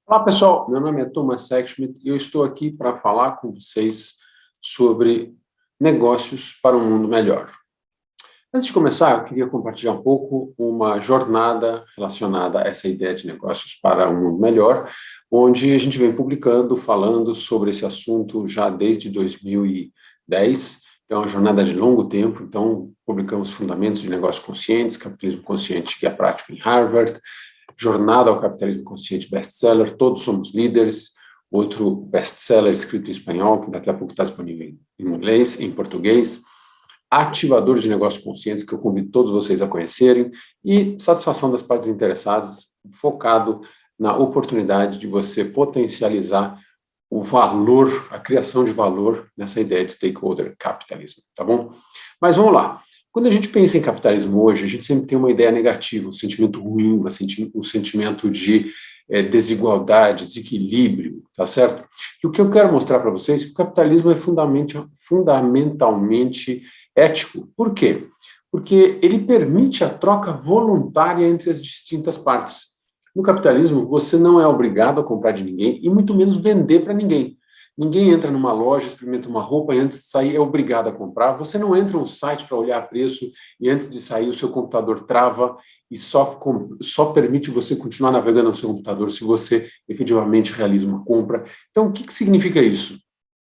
Olá, pessoal. Meu nome é Thomas Sekhmet e eu estou aqui para falar com vocês sobre negócios para um mundo melhor. Antes de começar, eu queria compartilhar um pouco uma jornada relacionada a essa ideia de negócios para um mundo melhor, onde a gente vem publicando, falando sobre esse assunto já desde 2010. É uma jornada de longo tempo, então publicamos Fundamentos de Negócios Conscientes, Capitalismo Consciente, que é prático em Harvard, Jornada ao Capitalismo Consciente best-seller, Todos Somos Líderes, outro best-seller escrito em espanhol, que daqui a pouco está disponível em inglês, em português, Ativador de Negócios Conscientes, que eu convido todos vocês a conhecerem, e Satisfação das Partes Interessadas, focado na oportunidade de você potencializar o valor, a criação de valor nessa ideia de stakeholder capitalismo, tá bom? Mas vamos lá. Quando a gente pensa em capitalismo hoje, a gente sempre tem uma ideia negativa, um sentimento ruim, um sentimento de desigualdade, desequilíbrio, tá certo? E o que eu quero mostrar para vocês é que o capitalismo é fundamentalmente ético. Por quê? Porque ele permite a troca voluntária entre as distintas partes. No capitalismo, você não é obrigado a comprar de ninguém e muito menos vender para ninguém. Ninguém entra numa loja, experimenta uma roupa e antes de sair é obrigado a comprar. Você não entra num site para olhar preço e antes de sair o seu computador trava e só permite você continuar navegando no seu computador se você efetivamente realiza uma compra. Então, o que significa isso?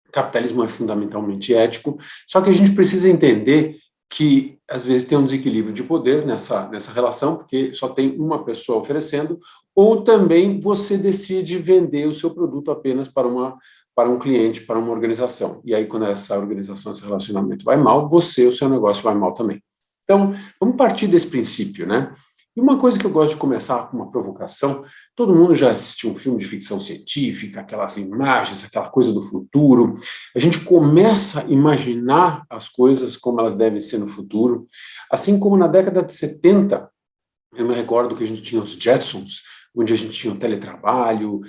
O capitalismo é fundamentalmente ético, só que a gente precisa entender que, às vezes, tem um desequilíbrio de poder nessa relação, porque só tem uma pessoa oferecendo, ou também você decide vender o seu produto apenas para um cliente, para uma organização. E aí, quando essa organização, esse relacionamento vai mal, o seu negócio vai mal também. Então, vamos partir desse princípio, né? E uma coisa que eu gosto de começar com uma provocação, todo mundo já assistiu um filme de ficção científica, aquelas imagens, aquela coisa do futuro. A gente começa a imaginar as coisas como elas devem ser no futuro. Assim como na década de 70, eu me recordo que a gente tinha os Jetsons, onde a gente tinha o teletrabalho,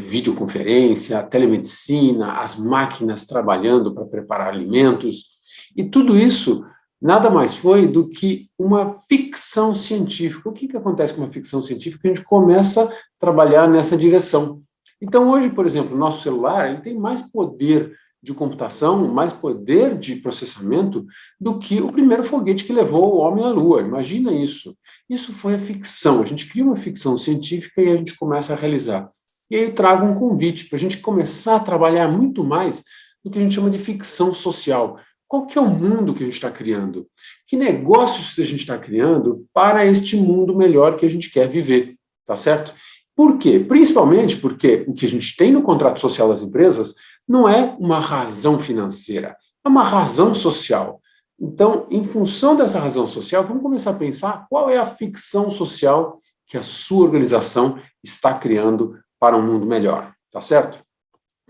videoconferência, telemedicina, as máquinas trabalhando para preparar alimentos, e tudo isso nada mais foi do que uma ficção científica. O que acontece com uma ficção científica? A gente começa a trabalhar nessa direção. Então, hoje, por exemplo, o nosso celular ele tem mais poder de computação, mais poder de processamento do que o primeiro foguete que levou o homem à Lua. Imagina isso. Isso foi a ficção. A gente cria uma ficção científica e a gente começa a realizar. E aí eu trago um convite para a gente começar a trabalhar muito mais do que a gente chama de ficção social. Qual que é o mundo que a gente está criando? Que negócios a gente está criando para este mundo melhor que a gente quer viver, tá certo? Por quê? Principalmente porque o que a gente tem no contrato social das empresas não é uma razão financeira, é uma razão social. Então, em função dessa razão social, vamos começar a pensar qual é a ficção social que a sua organização está criando para um mundo melhor, tá certo?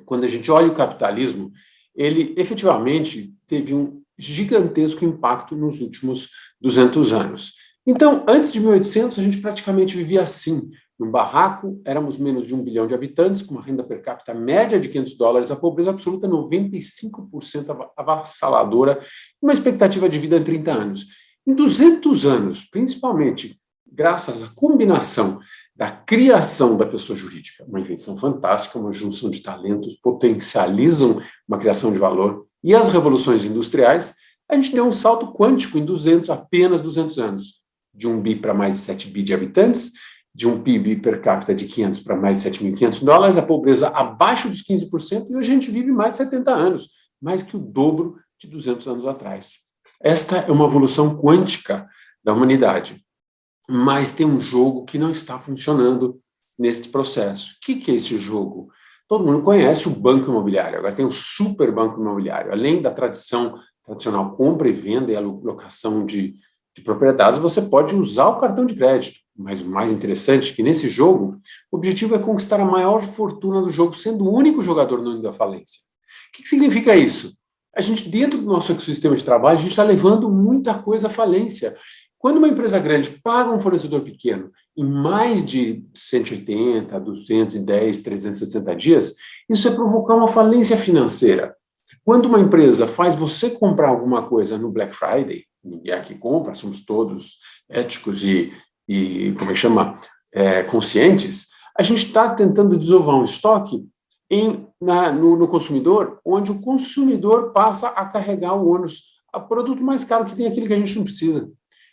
Quando a gente olha o capitalismo, ele efetivamente teve um gigantesco impacto nos últimos 200 anos. Então, antes de 1800, a gente praticamente vivia assim. Num barraco, éramos menos de 1 bilhão de habitantes, com uma renda per capita média de $500, a pobreza absoluta 95% avassaladora, uma expectativa de vida de 30 anos. Em 200 anos, principalmente graças à combinação da criação da pessoa jurídica, uma invenção fantástica, uma junção de talentos, potencializam uma criação de valor, e as revoluções industriais, a gente deu um salto quântico em apenas 200 anos, de 1 bi para mais de 7 bi de habitantes, de um PIB per capita de 500 para mais de $7.500, a pobreza abaixo dos 15%, e hoje a gente vive mais de 70 anos, mais que o dobro de 200 anos atrás. Esta é uma evolução quântica da humanidade. Mas tem um jogo que não está funcionando neste processo. O que é esse jogo? Todo mundo conhece o banco imobiliário, agora tem o super banco imobiliário. Além da tradicional compra e venda e alocação de propriedades, você pode usar o cartão de crédito. Mas o mais interessante é que nesse jogo, o objetivo é conquistar a maior fortuna do jogo, sendo o único jogador não indo à falência. O que significa isso? A gente, dentro do nosso ecossistema de trabalho, a gente está levando muita coisa à falência. Quando uma empresa grande paga um fornecedor pequeno em mais de 180, 210, 360 dias, isso é provocar uma falência financeira. Quando uma empresa faz você comprar alguma coisa no Black Friday, ninguém aqui compra, somos todos éticos e como é que chama, conscientes, A gente está tentando desovar um estoque no consumidor, onde o consumidor passa a carregar o ônus. O produto mais caro que tem é aquele que a gente não precisa.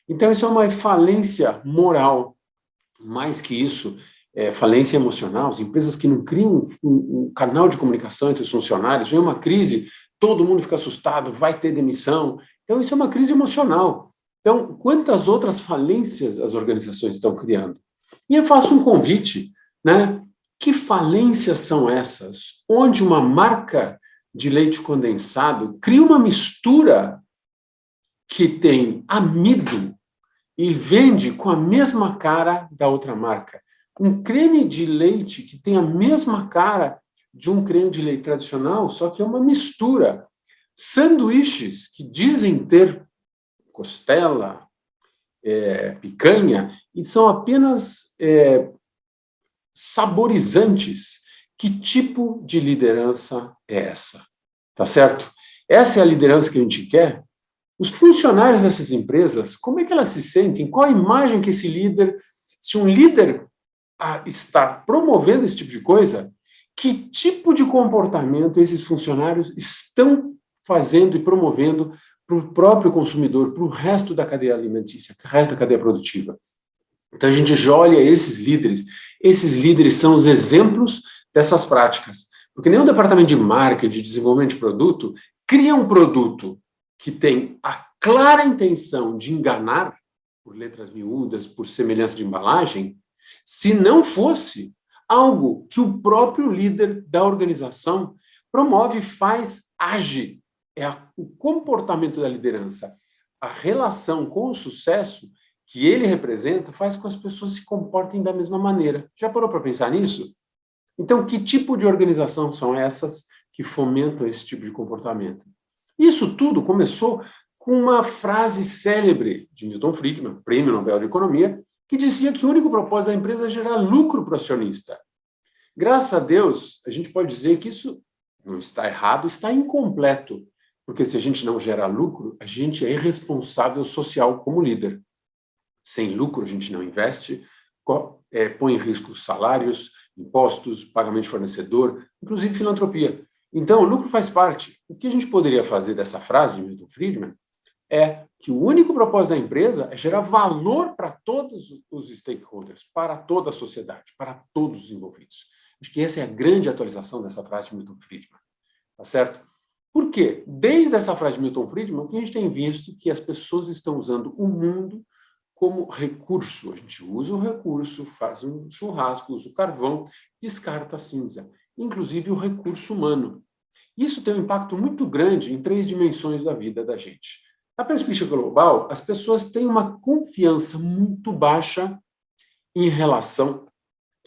Então, isso é uma falência moral. Mais que isso, falência emocional. As empresas que não criam um canal de comunicação entre os funcionários, vem uma crise, todo mundo fica assustado, vai ter demissão. Então, isso é uma crise emocional. Então, quantas outras falências as organizações estão criando? E eu faço um convite, né? Que falências são essas? Onde uma marca de leite condensado cria uma mistura que tem amido e vende com a mesma cara da outra marca. Um creme de leite que tem a mesma cara de um creme de leite tradicional, só que é uma mistura. Sanduíches que dizem ter costela, picanha, e são apenas saborizantes. Que tipo de liderança é essa? Tá certo? Essa é a liderança que a gente quer? Os funcionários dessas empresas, como é que elas se sentem? Qual a imagem que esse líder, se um líder está promovendo esse tipo de coisa, que tipo de comportamento esses funcionários estão fazendo e promovendo para o próprio consumidor, para o resto da cadeia alimentícia, para o resto da cadeia produtiva? Então, a gente já olha esses líderes são os exemplos dessas práticas. Porque nenhum departamento de marketing, de desenvolvimento de produto, cria um produto que tem a clara intenção de enganar, por letras miúdas, por semelhança de embalagem, se não fosse algo que o próprio líder da organização promove, faz, age. É o comportamento da liderança. A relação com o sucesso que ele representa faz com que as pessoas se comportem da mesma maneira. Já parou para pensar nisso? Então, que tipo de organização são essas que fomentam esse tipo de comportamento? Isso tudo começou com uma frase célebre de Milton Friedman, Prêmio Nobel de Economia, que dizia que o único propósito da empresa é gerar lucro para o acionista. Graças a Deus, a gente pode dizer que isso não está errado, está incompleto, porque se a gente não gera lucro, a gente é irresponsável social como líder. Sem lucro, a gente não investe, põe em risco salários, impostos, pagamento de fornecedor, inclusive filantropia. Então, o lucro faz parte. O que a gente poderia fazer dessa frase de Milton Friedman é que o único propósito da empresa é gerar valor para todos os stakeholders, para toda a sociedade, para todos os envolvidos. Acho que essa é a grande atualização dessa frase de Milton Friedman. Tá certo? Por quê? Desde essa frase de Milton Friedman, que a gente tem visto que as pessoas estão usando o mundo como recurso. A gente usa o recurso, faz um churrasco, usa o carvão, descarta a cinza, inclusive o recurso humano. Isso tem um impacto muito grande em 3 dimensões da vida da gente. Na perspectiva global, as pessoas têm uma confiança muito baixa em relação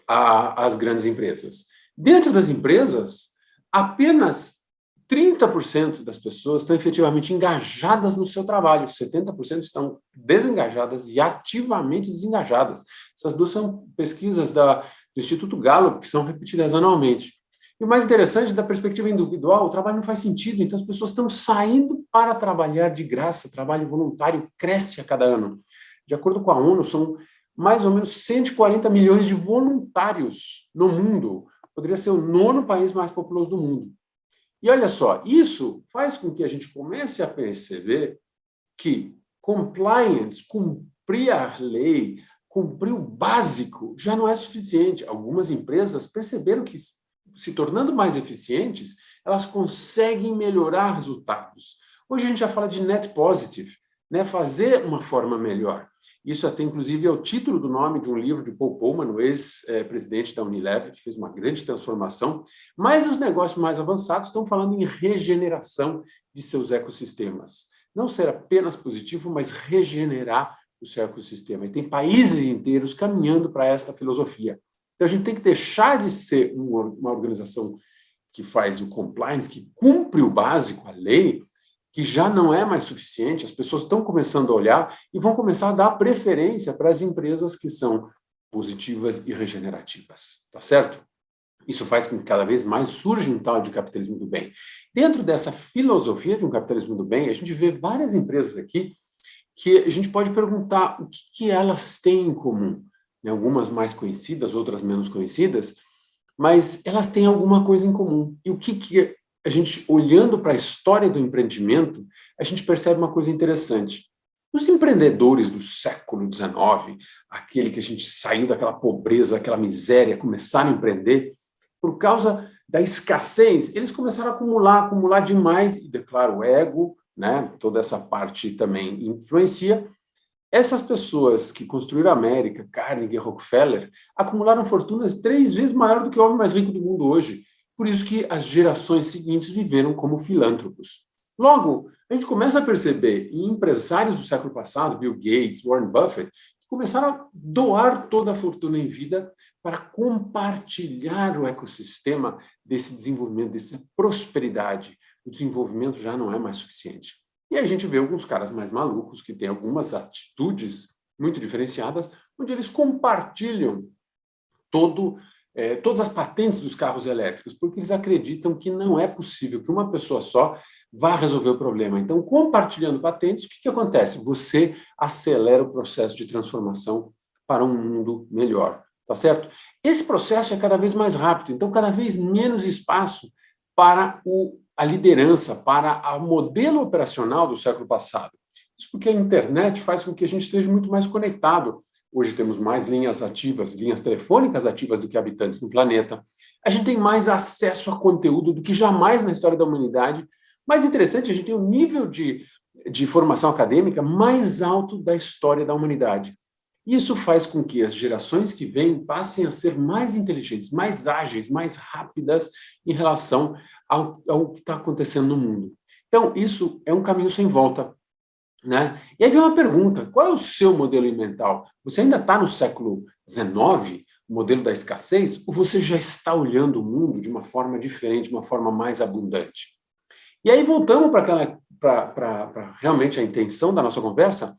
às grandes empresas. Dentro das empresas, apenas 30% das pessoas estão efetivamente engajadas no seu trabalho, 70% estão desengajadas e ativamente desengajadas. Essas duas são pesquisas do Instituto Gallup, que são repetidas anualmente. E o mais interessante, da perspectiva individual, o trabalho não faz sentido, então as pessoas estão saindo para trabalhar de graça, trabalho voluntário cresce a cada ano. De acordo com a ONU, são mais ou menos 140 milhões de voluntários no mundo. Poderia ser o 9º país mais populoso do mundo. E olha só, isso faz com que a gente comece a perceber que compliance, cumprir a lei, cumprir o básico, já não é suficiente. Algumas empresas perceberam que, se tornando mais eficientes, elas conseguem melhorar resultados. Hoje a gente já fala de net positive, né? Fazer uma forma melhor. Isso até, inclusive, é o título do nome de um livro de Paul Polman, o ex-presidente da Unilever, que fez uma grande transformação. Mas os negócios mais avançados estão falando em regeneração de seus ecossistemas. Não ser apenas positivo, mas regenerar o seu ecossistema. E tem países inteiros caminhando para esta filosofia. Então, a gente tem que deixar de ser uma organização que faz o compliance, que cumpre o básico, a lei, que já não é mais suficiente, as pessoas estão começando a olhar e vão começar a dar preferência para as empresas que são positivas e regenerativas, tá certo? Isso faz com que cada vez mais surja um tal de capitalismo do bem. Dentro dessa filosofia de um capitalismo do bem, a gente vê várias empresas aqui que a gente pode perguntar o que elas têm em comum. né? Algumas mais conhecidas, outras menos conhecidas, mas elas têm alguma coisa em comum. E o que a gente, olhando para a história do empreendimento, a gente percebe uma coisa interessante. Os empreendedores do século XIX, aquele que a gente saiu daquela pobreza, daquela miséria, começaram a empreender, por causa da escassez, eles começaram a acumular demais, e, claro, o ego, né, toda essa parte também influencia. Essas pessoas que construíram a América, Carnegie e Rockefeller, acumularam fortunas 3 vezes maior do que o homem mais rico do mundo hoje. Por isso que as gerações seguintes viveram como filântropos. Logo, a gente começa a perceber em empresários do século passado, Bill Gates, Warren Buffett, que começaram a doar toda a fortuna em vida para compartilhar o ecossistema desse desenvolvimento, dessa prosperidade. O desenvolvimento já não é mais suficiente. E aí a gente vê alguns caras mais malucos que têm algumas atitudes muito diferenciadas, onde eles compartilham todas as patentes dos carros elétricos, porque eles acreditam que não é possível que uma pessoa só vá resolver o problema. Então, compartilhando patentes, o que acontece? Você acelera o processo de transformação para um mundo melhor, tá certo? Esse processo é cada vez mais rápido, então cada vez menos espaço para a liderança, para o modelo operacional do século passado. Isso porque a internet faz com que a gente esteja muito mais conectado. Hoje temos mais linhas ativas, linhas telefônicas ativas do que habitantes no planeta. A gente tem mais acesso a conteúdo do que jamais na história da humanidade. Mais interessante, a gente tem um nível de formação acadêmica mais alto da história da humanidade. Isso faz com que as gerações que vêm passem a ser mais inteligentes, mais ágeis, mais rápidas em relação ao que está acontecendo no mundo. Então, isso é um caminho sem volta, né? E aí vem uma pergunta, qual é o seu modelo mental? Você ainda está no século XIX, o modelo da escassez, ou você já está olhando o mundo de uma forma diferente, de uma forma mais abundante? E aí voltamos para realmente a intenção da nossa conversa,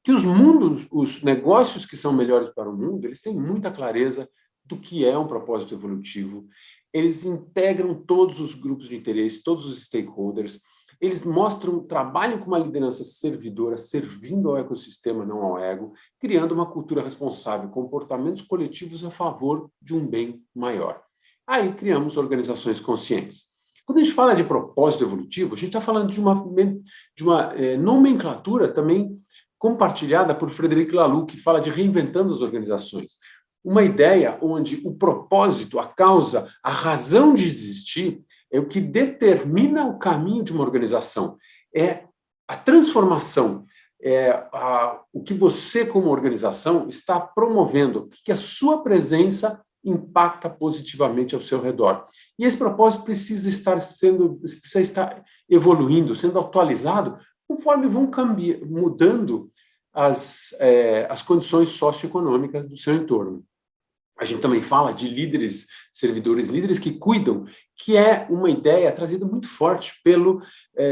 que os negócios que são melhores para o mundo, eles têm muita clareza do que é um propósito evolutivo, eles integram todos os grupos de interesse, todos os stakeholders, eles mostram, trabalham com uma liderança servidora, servindo ao ecossistema, não ao ego, criando uma cultura responsável, comportamentos coletivos a favor de um bem maior. Aí criamos organizações conscientes. Quando a gente fala de propósito evolutivo, a gente está falando de uma nomenclatura também compartilhada por Frederic Laloux, que fala de reinventando as organizações. Uma ideia onde o propósito, a causa, a razão de existir é o que determina o caminho de uma organização. É a transformação, o que você, como organização, está promovendo, o que a sua presença impacta positivamente ao seu redor. E esse propósito precisa estar evoluindo, sendo atualizado, conforme vão mudando as condições socioeconômicas do seu entorno. A gente também fala de líderes, servidores, líderes que cuidam, que é uma ideia trazida muito forte pelo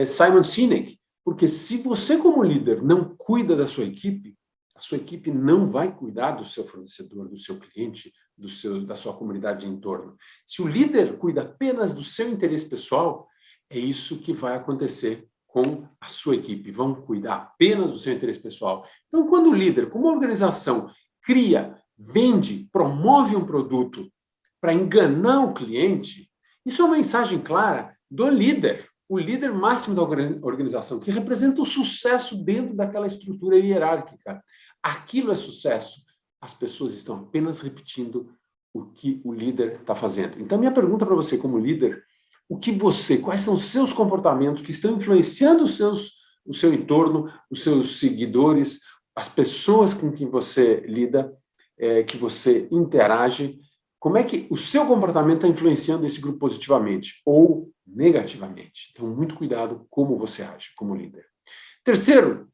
Simon Sinek, porque se você, como líder, não cuida da sua equipe, a sua equipe não vai cuidar do seu fornecedor, do seu cliente, da sua comunidade de entorno. Se o líder cuida apenas do seu interesse pessoal, é isso que vai acontecer com a sua equipe, vão cuidar apenas do seu interesse pessoal. Então, quando o líder, como organização, cria, vende, promove um produto para enganar o cliente, isso é uma mensagem clara do líder, o líder máximo da organização, que representa o sucesso dentro daquela estrutura hierárquica. Aquilo é sucesso. As pessoas estão apenas repetindo o que o líder está fazendo. Então, minha pergunta para você, como líder, quais são os seus comportamentos que estão influenciando o seu entorno, os seus seguidores, as pessoas com quem você lida, que você interage, como é que o seu comportamento está influenciando esse grupo positivamente ou negativamente? Então, muito cuidado como você age como líder. Terceiro,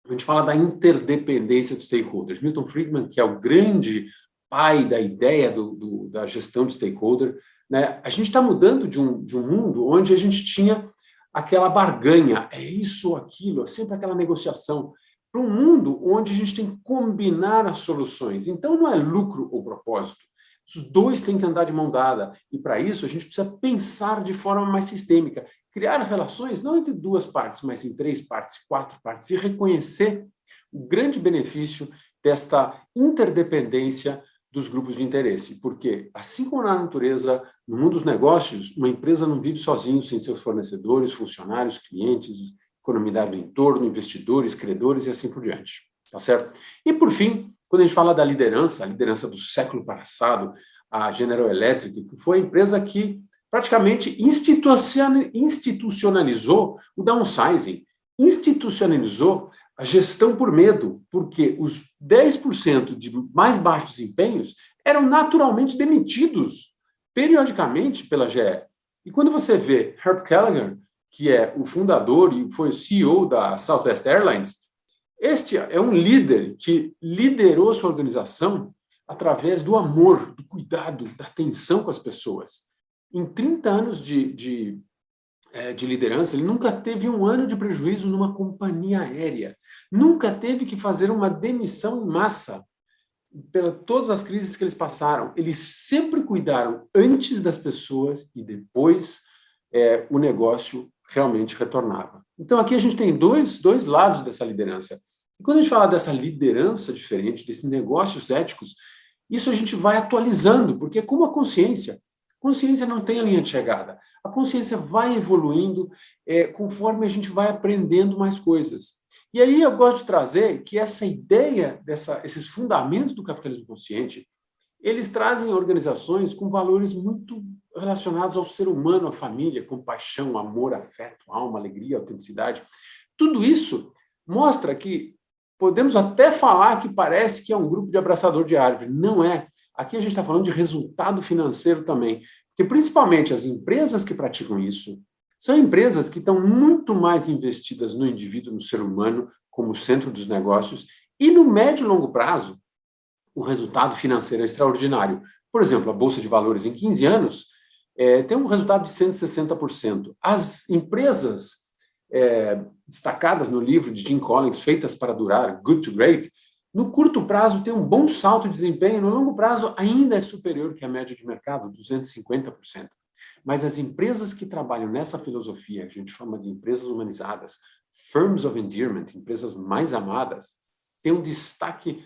a gente fala da interdependência dos stakeholders. Milton Friedman, que é o grande pai da ideia da gestão de stakeholder, né? A gente está mudando de um mundo onde a gente tinha aquela barganha, é isso ou aquilo, é sempre aquela negociação, para um mundo onde a gente tem que combinar as soluções. Então, não é lucro ou propósito. Os dois têm que andar de mão dada. E, para isso, a gente precisa pensar de forma mais sistêmica. Criar relações não entre 2 partes, mas em 3 partes, 4 partes. E reconhecer o grande benefício desta interdependência dos grupos de interesse, porque, assim como na natureza, no mundo dos negócios, uma empresa não vive sozinho, sem seus fornecedores, funcionários, clientes, economia do entorno, investidores, credores e assim por diante, tá certo? E, por fim, quando a gente fala da liderança, a liderança do século passado, a General Electric, que foi a empresa que praticamente institucionalizou o downsizing, institucionalizou a gestão por medo, porque os 10% de mais baixos desempenhos eram naturalmente demitidos periodicamente pela GE. E quando você vê Herb Kelleher, que é o fundador e foi o CEO da Southwest Airlines, este é um líder que liderou sua organização através do amor, do cuidado, da atenção com as pessoas. Em 30 anos de liderança, ele nunca teve um ano de prejuízo numa companhia aérea, nunca teve que fazer uma demissão em massa pela todas as crises que eles passaram. Eles sempre cuidaram antes das pessoas e depois o negócio realmente retornava. Então, aqui a gente tem dois lados dessa liderança. E quando a gente fala dessa liderança diferente, desses negócios éticos, isso a gente vai atualizando, porque é como a consciência. Consciência não tem a linha de chegada. A consciência vai evoluindo conforme a gente vai aprendendo mais coisas. E aí eu gosto de trazer que essa ideia, esses fundamentos do capitalismo consciente, eles trazem organizações com valores muito relacionados ao ser humano, à família, compaixão, amor, afeto, alma, alegria, autenticidade. Tudo isso mostra que podemos até falar que parece que é um grupo de abraçador de árvore. Não é. Aqui a gente está falando de resultado financeiro também, porque principalmente as empresas que praticam isso são empresas que estão muito mais investidas no indivíduo, no ser humano, como centro dos negócios, e no médio e longo prazo, o resultado financeiro é extraordinário. Por exemplo, a Bolsa de Valores, em 15 anos, tem um resultado de 160%. As empresas destacadas no livro de Jim Collins, Feitas para Durar, Good to Great, no curto prazo tem um bom salto de desempenho, no longo prazo ainda é superior que a média de mercado, 250%. Mas as empresas que trabalham nessa filosofia, que a gente chama de empresas humanizadas, firms of endearment, empresas mais amadas, têm um destaque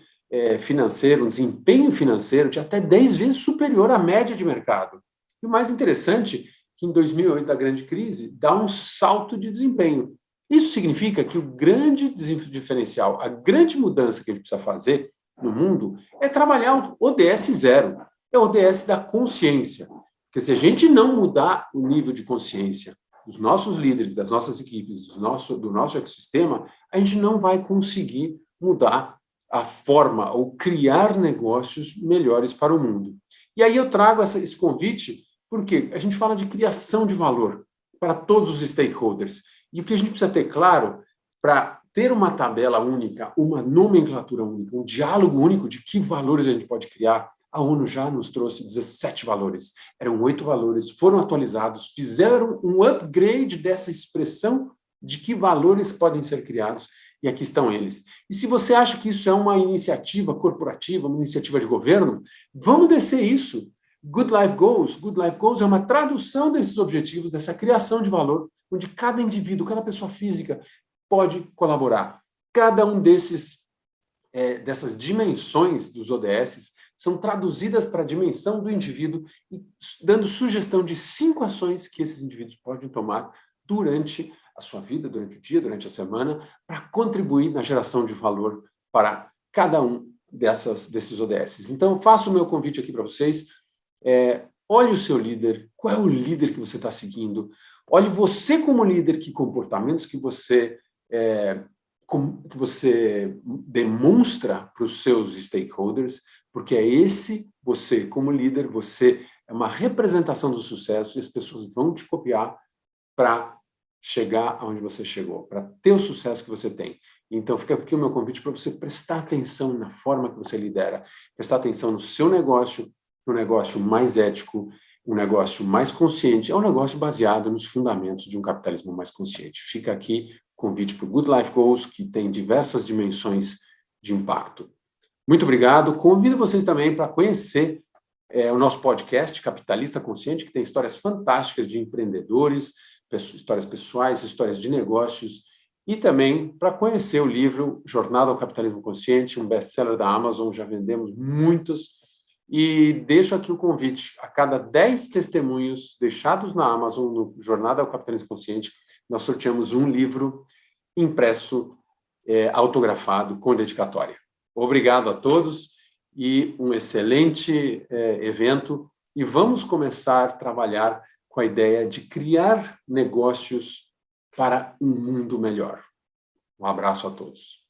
financeiro, um desempenho financeiro de até 10 vezes superior à média de mercado. E o mais interessante, que em 2008, da grande crise, dá um salto de desempenho. Isso significa que o grande diferencial, a grande mudança que a gente precisa fazer no mundo é trabalhar o ODS zero, é o ODS da consciência. Porque se a gente não mudar o nível de consciência dos nossos líderes, das nossas equipes, do nosso ecossistema, a gente não vai conseguir mudar a forma ou criar negócios melhores para o mundo. E aí eu trago esse convite porque a gente fala de criação de valor para todos os stakeholders. E o que a gente precisa ter claro para ter uma tabela única, uma nomenclatura única, um diálogo único de que valores a gente pode criar. A ONU já nos trouxe 17 valores. Eram 8 valores, foram atualizados, fizeram um upgrade dessa expressão de que valores podem ser criados, e aqui estão eles. E se você acha que isso é uma iniciativa corporativa, uma iniciativa de governo, vamos descer isso. Good Life Goals. Good Life Goals é uma tradução desses objetivos, dessa criação de valor, onde cada indivíduo, cada pessoa física pode colaborar. Cada um dessas dimensões dos ODS são traduzidas para a dimensão do indivíduo e dando sugestão de 5 ações que esses indivíduos podem tomar durante a sua vida, durante o dia, durante a semana, para contribuir na geração de valor para cada um desses ODS. Então, eu faço o meu convite aqui para vocês. Olhe o seu líder, qual é o líder que você está seguindo? Olhe você como líder, que comportamentos que você demonstra para os seus stakeholders, porque você como líder, você é uma representação do sucesso e as pessoas vão te copiar para chegar aonde você chegou, para ter o sucesso que você tem. Então, fica aqui o meu convite para você prestar atenção na forma que você lidera, prestar atenção no seu negócio, um negócio mais ético, um negócio mais consciente, é um negócio baseado nos fundamentos de um capitalismo mais consciente. Fica aqui o convite para o Good Life Goals, que tem diversas dimensões de impacto. Muito obrigado. Convido vocês também para conhecer o nosso podcast Capitalista Consciente, que tem histórias fantásticas de empreendedores, histórias pessoais, histórias de negócios E também para conhecer o livro Jornada ao Capitalismo Consciente, um best-seller da Amazon, já vendemos muitos. E deixo aqui o convite, a cada 10 testemunhos deixados na Amazon no Jornada ao Capitalismo Consciente, nós sorteamos um livro impresso, autografado, com dedicatória. Obrigado a todos e um excelente evento. E vamos começar a trabalhar com a ideia de criar negócios para um mundo melhor. Um abraço a todos.